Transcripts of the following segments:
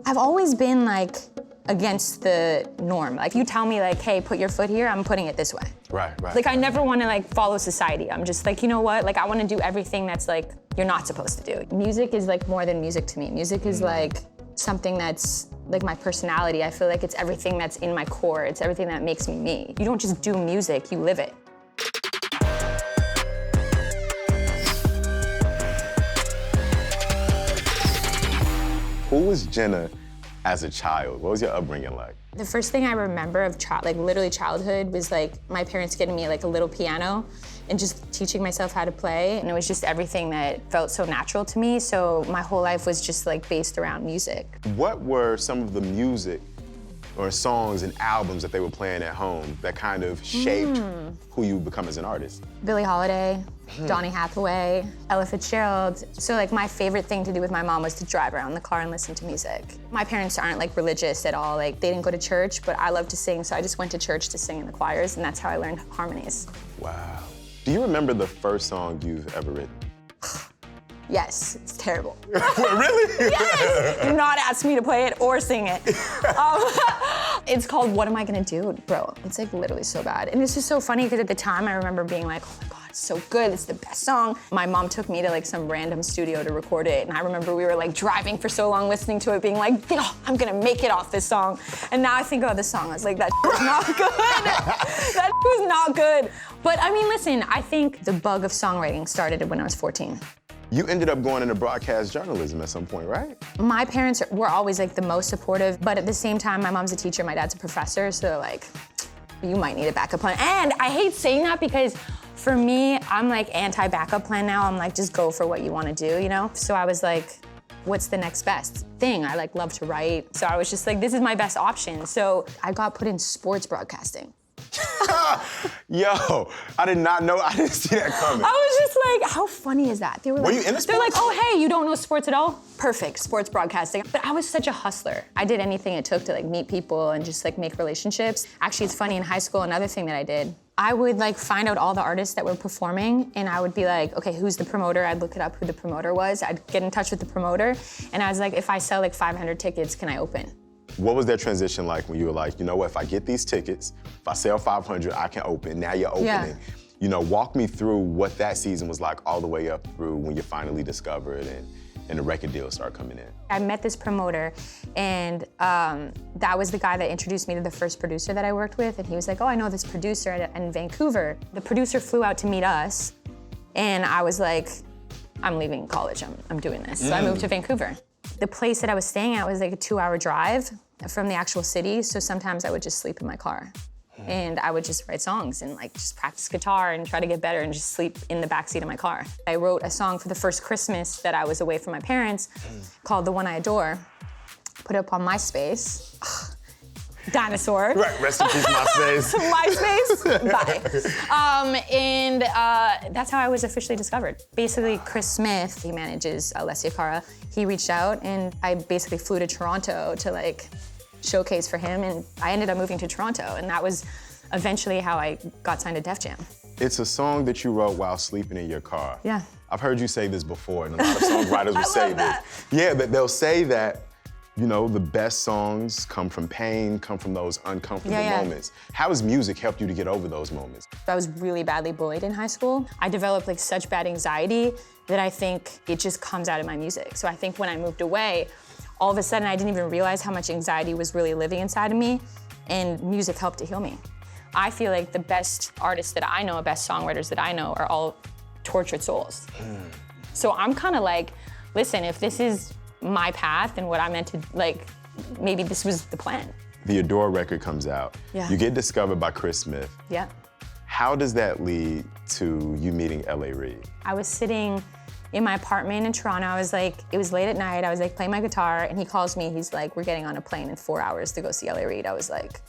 I've always been like against the norm. Like you tell me like, hey, put your foot here, I'm putting it this way. Right. Like I never want to like follow society. I'm just like, you know what? Like I want to do everything that's like, you're not supposed to do. Music is like more than music to me. Music is like something that's like my personality. I feel like it's everything that's in my core. It's everything that makes me me. You don't just do music, you live it. Who was Jenna as a child? What was your upbringing like? The first thing I remember of literally childhood was like my parents getting me like a little piano and just teaching myself how to play. And it was just everything that felt so natural to me. So my whole life was just like based around music. What were some of the music or songs and albums that they were playing at home that kind of shaped who you become as an artist? Billie Holiday, Donny Hathaway, Ella Fitzgerald. So like my favorite thing to do with my mom was to drive around in the car and listen to music. My parents aren't like religious at all. Like they didn't go to church, but I love to sing, so I just went to church to sing in the choirs, and that's how I learned harmonies. Wow. Do you remember the first song you've ever written? Yes, it's terrible. Really? Yes! Do not ask me to play it or sing it. It's called What Am I Gonna Do? Bro, it's like literally so bad. And it's just so funny because at the time I remember being like, oh my God, it's so good, it's the best song. My mom took me to like some random studio to record it, and I remember we were like driving for so long listening to it being like, oh, I'm gonna make it off this song. And now I think about this song, I was like, that was not good. That was not good. But I mean, listen, I think the bug of songwriting started when I was 14. You ended up going into broadcast journalism at some point, right? My parents were always like the most supportive, but at the same time, my mom's a teacher, my dad's a professor, so they're like, you might need a backup plan. And I hate saying that because for me, I'm like anti-backup plan now. I'm like, just go for what you wanna do, you know? So I was like, what's the next best thing? I like love to write. So I was just like, this is my best option. So I got put in sports broadcasting. Yo, I did not know, I didn't see that coming. I was just like, how funny is that? They were like, you into sports? They're like, oh, hey, you don't know sports at all? Perfect, sports broadcasting. But I was such a hustler. I did anything it took to like meet people and just like make relationships. Actually, it's funny, in high school, another thing that I did, I would like find out all the artists that were performing, and I would be like, okay, who's the promoter? I'd look it up who the promoter was. I'd get in touch with the promoter, and I was like, if I sell like 500 tickets, can I open? What was that transition like when you were like, you know what, if I get these tickets, if I sell 500, I can open. Now you're opening. Yeah. You know, walk me through what that season was like all the way up through when you finally discovered and the record deals start coming in. I met this promoter, and that was the guy that introduced me to the first producer that I worked with, and he was like, oh, I know this producer in Vancouver. The producer flew out to meet us, and I was like, I'm leaving college, I'm doing this. So I moved to Vancouver. The place that I was staying at was like a 2-hour drive from the actual city, so sometimes I would just sleep in my car. And I would just write songs and like just practice guitar and try to get better and just sleep in the backseat of my car. I wrote a song for the first Christmas that I was away from my parents called The One I Adore. Put it up on MySpace. Dinosaur. Right, rest in peace, MySpace. MySpace, bye. And that's how I was officially discovered. Basically, Chris Smith, he manages Alessia Cara, he reached out and I basically flew to Toronto to like showcase for him, and I ended up moving to Toronto, and that was eventually how I got signed to Def Jam. It's a song that you wrote while sleeping in your car. Yeah. I've heard you say this before, and a lot of songwriters will say this. Yeah, that they'll say that, you know, the best songs come from pain, come from those uncomfortable moments. How has music helped you to get over those moments? I was really badly bullied in high school. I developed like such bad anxiety that I think it just comes out of my music. So I think when I moved away, all of a sudden I didn't even realize how much anxiety was really living inside of me, and music helped to heal me. I feel like the best artists that I know, best songwriters that I know are all tortured souls. So I'm kind of like, listen, if this is my path and what I meant to, like, maybe this was the plan. The Adore record comes out. Yeah. You get discovered by Chris Smith. Yeah. How does that lead to you meeting L.A. Reid? I was sitting in my apartment in Toronto. I was like, it was late at night. I was like playing my guitar, and he calls me. He's like, we're getting on a plane in 4 hours to go see L.A. Reid. I was like,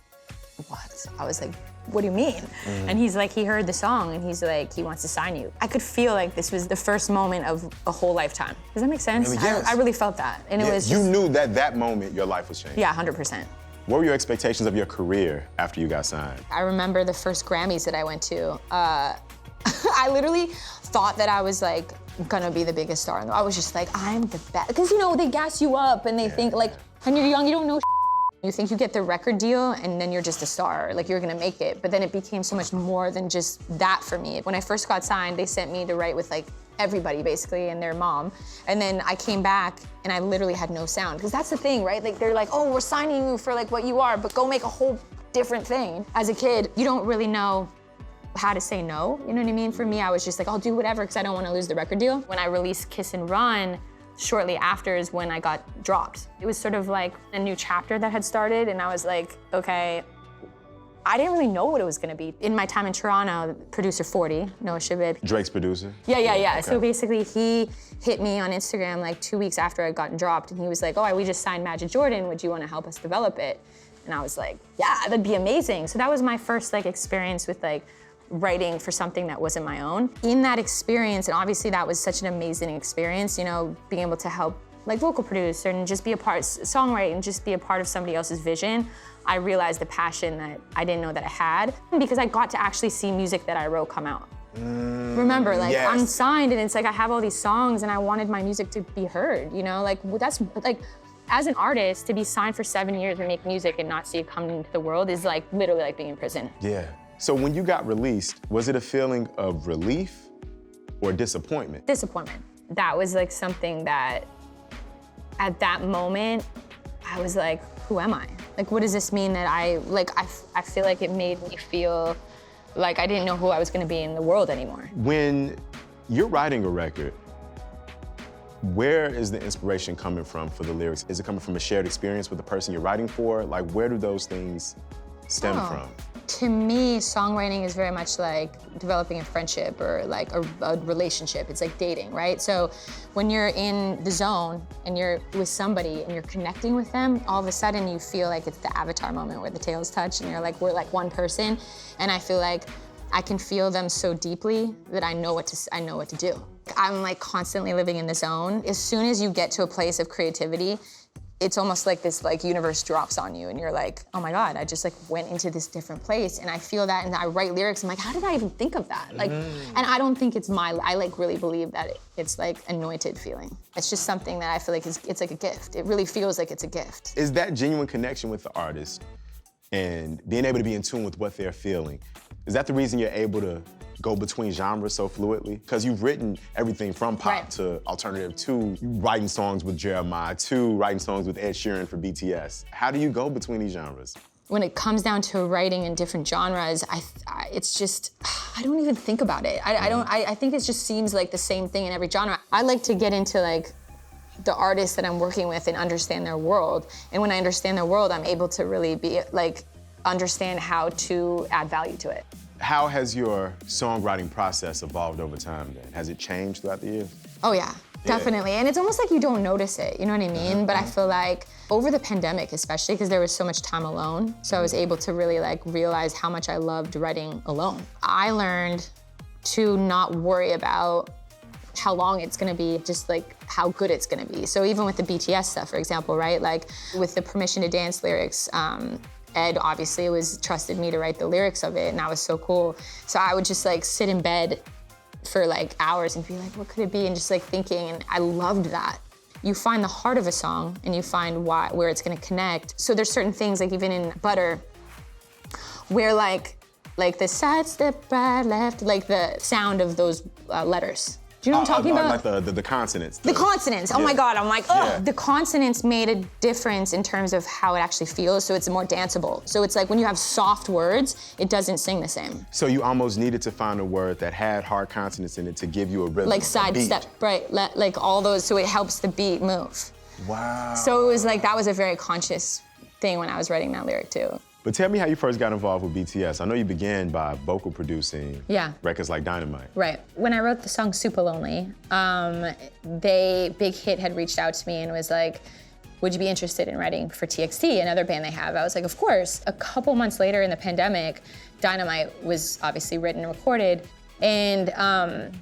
what? I was like, what do you mean? And he's like, he heard the song, and he's like, he wants to sign you. I could feel like this was the first moment of a whole lifetime. Does that make sense? Yes. I really felt that. And it was just, you knew that moment your life was changing. yeah, 100%. What were your expectations of your career after you got signed? I remember the first Grammys that I went to. I literally thought that I was like gonna be the biggest star. I was just like, I'm the best. Because you know, they gas you up and they think like, When you're young, you don't know. You think you get the record deal and then you're just a star, like you're gonna make it. But then it became so much more than just that for me. When I first got signed, they sent me to write with like everybody basically and their mom. And then I came back and I literally had no sound. Because that's the thing, right? Like they're like, oh, we're signing you for like what you are, but go make a whole different thing. As a kid, you don't really know how to say no, you know what I mean? For me, I was just like, I'll do whatever because I don't want to lose the record deal. When I released Kiss and Run, shortly after is when I got dropped. It was sort of like a new chapter that had started, and I was like, okay, I didn't really know what it was gonna be. In my time in Toronto, producer 40, Noah Shabib. Drake's producer? Yeah. Okay. So basically he hit me on Instagram like 2 weeks after I'd gotten dropped, and he was like, oh, we just signed Magic Jordan, would you wanna help us develop it? And I was like, yeah, that'd be amazing. So that was my first like experience with like writing for something that wasn't my own. In that experience, and obviously that was such an amazing experience, you know, being able to help like vocal produce and just be a part, songwrite and just be a part of somebody else's vision, I realized the passion that I didn't know that I had because I got to actually see music that I wrote come out. Remember, like yes. I'm signed and it's like I have all these songs and I wanted my music to be heard, you know, like that's like, as an artist, to be signed for 7 years and make music and not see it come into the world is like literally like being in prison. Yeah. So when you got released, was it a feeling of relief or disappointment? Disappointment. That was like something that, at that moment, I was like, who am I? Like, what does this mean that I feel like it made me feel like I didn't know who I was gonna be in the world anymore. When you're writing a record, where is the inspiration coming from for the lyrics? Is it coming from a shared experience with the person you're writing for? Like, where do those things stem from? To me, songwriting is very much like developing a friendship or like a relationship. It's like dating, right? So when you're in the zone and you're with somebody and you're connecting with them, all of a sudden you feel like it's the Avatar moment where the tails touch and you're like, we're like one person. And I feel like I can feel them so deeply that I know what to do. I'm like constantly living in the zone. As soon as you get to a place of creativity, it's almost like this like universe drops on you and you're like, oh my God, I just like went into this different place and I feel that and I write lyrics, I'm like, how did I even think of that? Like, and I don't think it's I like really believe that it's like anointed feeling. It's just something that I feel like it's like a gift. It really feels like it's a gift. Is that genuine connection with the artist and being able to be in tune with what they're feeling, is that the reason you're able to go between genres so fluidly? Because you've written everything from pop to alternative to writing songs with Jeremiah to writing songs with Ed Sheeran for BTS. How do you go between these genres? When it comes down to writing in different genres, it's just, I don't even think about it. I think it just seems like the same thing in every genre. I like to get into like the artists that I'm working with and understand their world. And when I understand their world, I'm able to really be like, understand how to add value to it. How has your songwriting process evolved over time then? Has it changed throughout the years? Oh yeah, definitely. And it's almost like you don't notice it, you know what I mean? But I feel like over the pandemic especially, because there was so much time alone, so I was able to really like realize how much I loved writing alone. I learned to not worry about how long it's gonna be, just like how good it's gonna be. So even with the BTS stuff, for example, right? Like with the Permission to Dance lyrics, Ed obviously trusted me to write the lyrics of it, and that was so cool. So I would just like sit in bed for like hours and be like, what could it be? And just like thinking, and I loved that. You find the heart of a song and you find where it's gonna connect. So there's certain things, like even in Butter, where like the side step right, left, like the sound of those letters. Do you know what I'm talking about? Like the consonants. The consonants, oh my God, I'm like, oh, the consonants made a difference in terms of how it actually feels, so it's more danceable. So it's like when you have soft words, it doesn't sing the same. So you almost needed to find a word that had hard consonants in it to give you a rhythm. Like side step, right, like all those, so it helps the beat move. Wow. So it was like, that was a very conscious thing when I was writing that lyric too. But tell me how you first got involved with BTS. I know you began by vocal producing records like Dynamite. Right. When I wrote the song Super Lonely, Big Hit had reached out to me and was like, would you be interested in writing for TXT, another band they have? I was like, of course. A couple months later in the pandemic, Dynamite was obviously written and recorded. And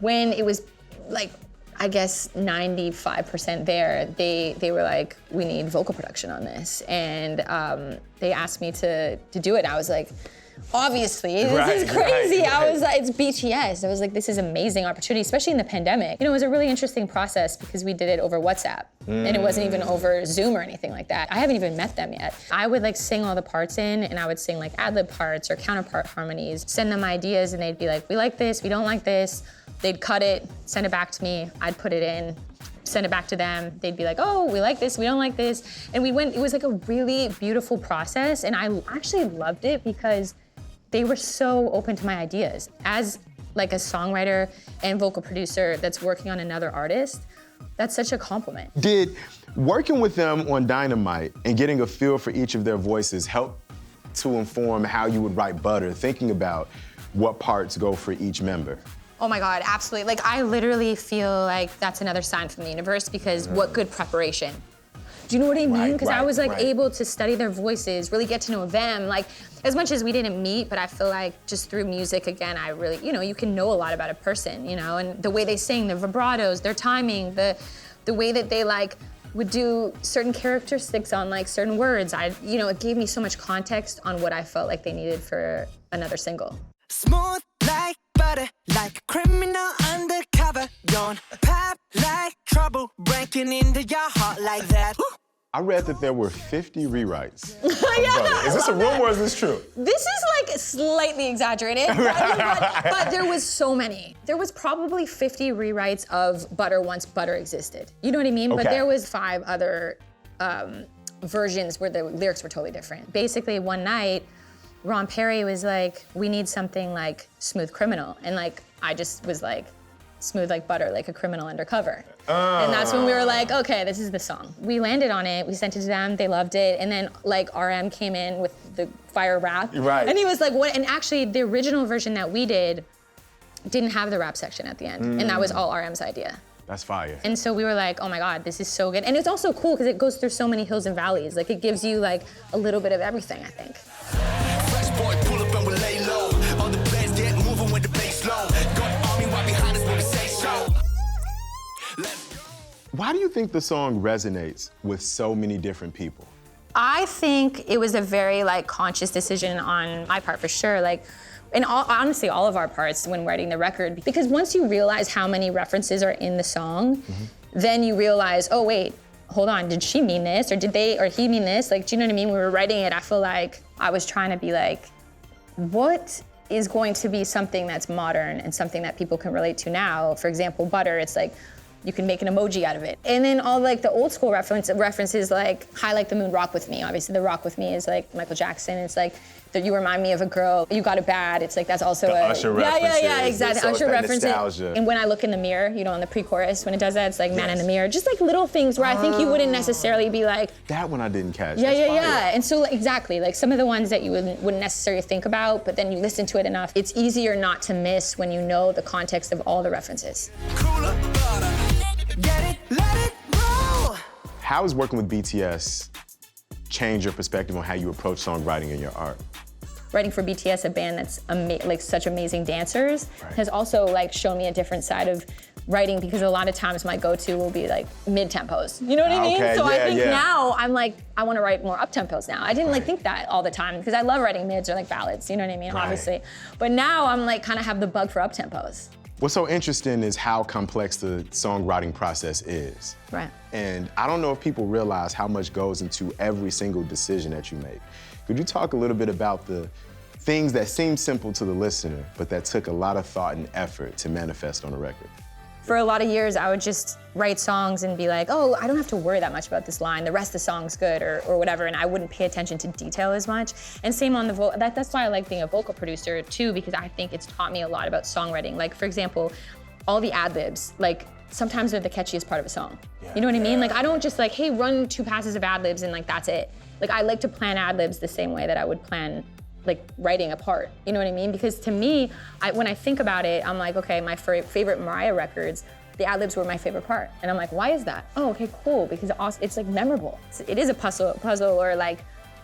when it was like, I guess 95% there, they were like, we need vocal production on this. And they asked me to do it. And I was like, obviously, this is crazy. I was like, it's BTS. I was like, this is an amazing opportunity, especially in the pandemic. You know, it was a really interesting process because we did it over WhatsApp and it wasn't even over Zoom or anything like that. I haven't even met them yet. I would like sing all the parts in and I would sing like ad-lib parts or counterpart harmonies, send them ideas and they'd be like, we like this, we don't like this. They'd cut it, send it back to me, I'd put it in, send it back to them. They'd be like, oh, we like this, we don't like this. And it was like a really beautiful process and I actually loved it because they were so open to my ideas. As like a songwriter and vocal producer that's working on another artist, that's such a compliment. Did working with them on Dynamite and getting a feel for each of their voices help to inform how you would write Butter, thinking about what parts go for each member? Oh my God, absolutely. Like I literally feel like that's another sign from the universe because what good preparation. Do you know what I mean? Because I was like able to study their voices, really get to know them. Like as much as we didn't meet, but I feel like just through music, again, I really, you know, you can know a lot about a person, you know, and the way they sing, the vibratos, their timing, the way that they like would do certain characteristics on like certain words. You know, it gave me so much context on what I felt like they needed for another single. Smooth like butter, like a criminal undercover. Don't pop like trouble, breaking into your heart like that. I read that there were 50 rewrites. Is this a rumor or is this true? This is like slightly exaggerated, but there was so many. There was probably 50 rewrites of Butter once Butter existed. You know what I mean? Okay. But there was 5 other versions where the lyrics were totally different. Basically, one night, Ron Perry was like, we need something like Smooth Criminal. And like, I just was like, smooth like butter, like a criminal undercover. And that's when we were like, okay, this is the song. We landed on it, we sent it to them, they loved it. And then like RM came in with the fire rap. Right. And he was like, what? And actually the original version that we did didn't have the rap section at the end. And that was all RM's idea. That's fire. And so we were like, oh my God, this is so good. And it's also cool because it goes through so many hills and valleys. Like it gives you like a little bit of everything, I think. Fresh boy, pull up and we lay low. All the players get moving with the bass low. Got army right behind us when we say so. Why do you think the song resonates with so many different people? I think it was a very like conscious decision on my part for sure. Like, and honestly, all of our parts when writing the record, because once you realize how many references are in the song, then you realize, oh wait, hold on, did she mean this? Or did they, or he mean this? Like, do you know what I mean? When we were writing it, I feel like I was trying to be like, what is going to be something that's modern and something that people can relate to now? For example, Butter, it's like, you can make an emoji out of it. And then all like the old school references like High Like the Moon, Rock With Me. Obviously the Rock With Me is like Michael Jackson. It's like, you remind me of a girl, you got it bad. It's like, that's also the Usher references. Yeah, exactly. So Usher references. And when I look in the mirror, you know, on the pre-chorus, when it does that, it's like man in the mirror. Just like little things where I think you wouldn't necessarily be like. That one I didn't catch. Yeah. And so like, exactly, like some of the ones that you wouldn't necessarily think about, but then you listen to it enough, it's easier not to miss when you know the context of all the references. Cooler, butter. Get it, let it roll. How has working with BTS changed your perspective on how you approach songwriting in your art? Writing for BTS, a band that's like such amazing dancers, has also like shown me a different side of writing because a lot of times my go-to will be like mid-tempos. You know what I mean? So I think now I'm like, I want to write more up-tempos now. I didn't like think that all the time because I love writing mids or like ballads, you know what I mean? Obviously. But now I'm like kind of have the bug for up-tempos. What's so interesting is how complex the songwriting process is. Right. And I don't know if people realize how much goes into every single decision that you make. Could you talk a little bit about the things that seem simple to the listener, but that took a lot of thought and effort to manifest on a record? For a lot of years, I would just write songs and be like, oh, I don't have to worry that much about this line. The rest of the song's good or whatever, and I wouldn't pay attention to detail as much. And same on the vocal, that's why I like being a vocal producer too, because I think it's taught me a lot about songwriting. Like, for example, all the ad-libs, like, sometimes they're the catchiest part of a song. You know what I mean? Like, I don't just like, hey, run 2 passes of ad-libs and like, that's it. Like, I like to plan ad-libs the same way that I would plan like writing a part, you know what I mean? Because to me, when I think about it, I'm like, okay, my favorite Mariah records, the ad-libs were my favorite part. And I'm like, why is that? Oh, okay, cool, because it's like memorable. It is a puzzle or like,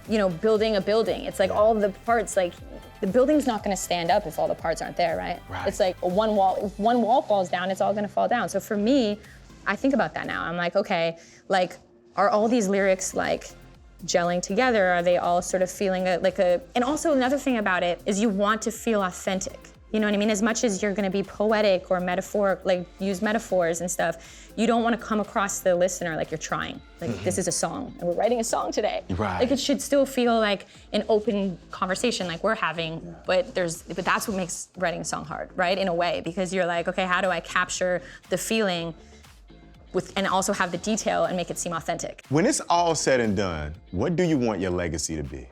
you know, building a building. It's like all the parts, like the building's not gonna stand up if all the parts aren't there, right? It's like if one wall falls down, it's all gonna fall down. So for me, I think about that now. I'm like, okay, like, are all these lyrics like gelling together? Are they all sort of feeling and also another thing about it is you want to feel authentic. You know what I mean? As much as you're gonna be poetic or metaphoric, like use metaphors and stuff, you don't wanna come across the listener like you're trying. Like this is a song and we're writing a song today. Right. Like it should still feel like an open conversation like we're having, but that's what makes writing a song hard, right? In a way, because you're like, okay, how do I capture the feeling and also have the detail and make it seem authentic? When it's all said and done, what do you want your legacy to be?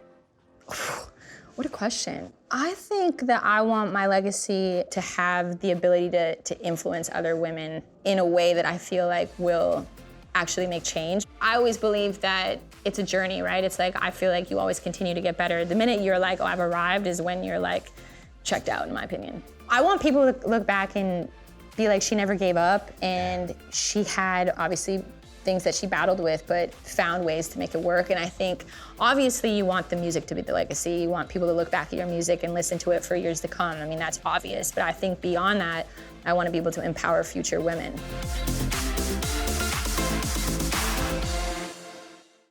What a question. I think that I want my legacy to have the ability to influence other women in a way that I feel like will actually make change. I always believe that it's a journey, right? It's like, I feel like you always continue to get better. The minute you're like, oh, I've arrived is when you're like checked out, in my opinion. I want people to look back and be like, she never gave up, and she had obviously things that she battled with, but found ways to make it work. And I think, obviously, you want the music to be the legacy. You want people to look back at your music and listen to it for years to come. I mean, that's obvious. But I think beyond that, I want to be able to empower future women.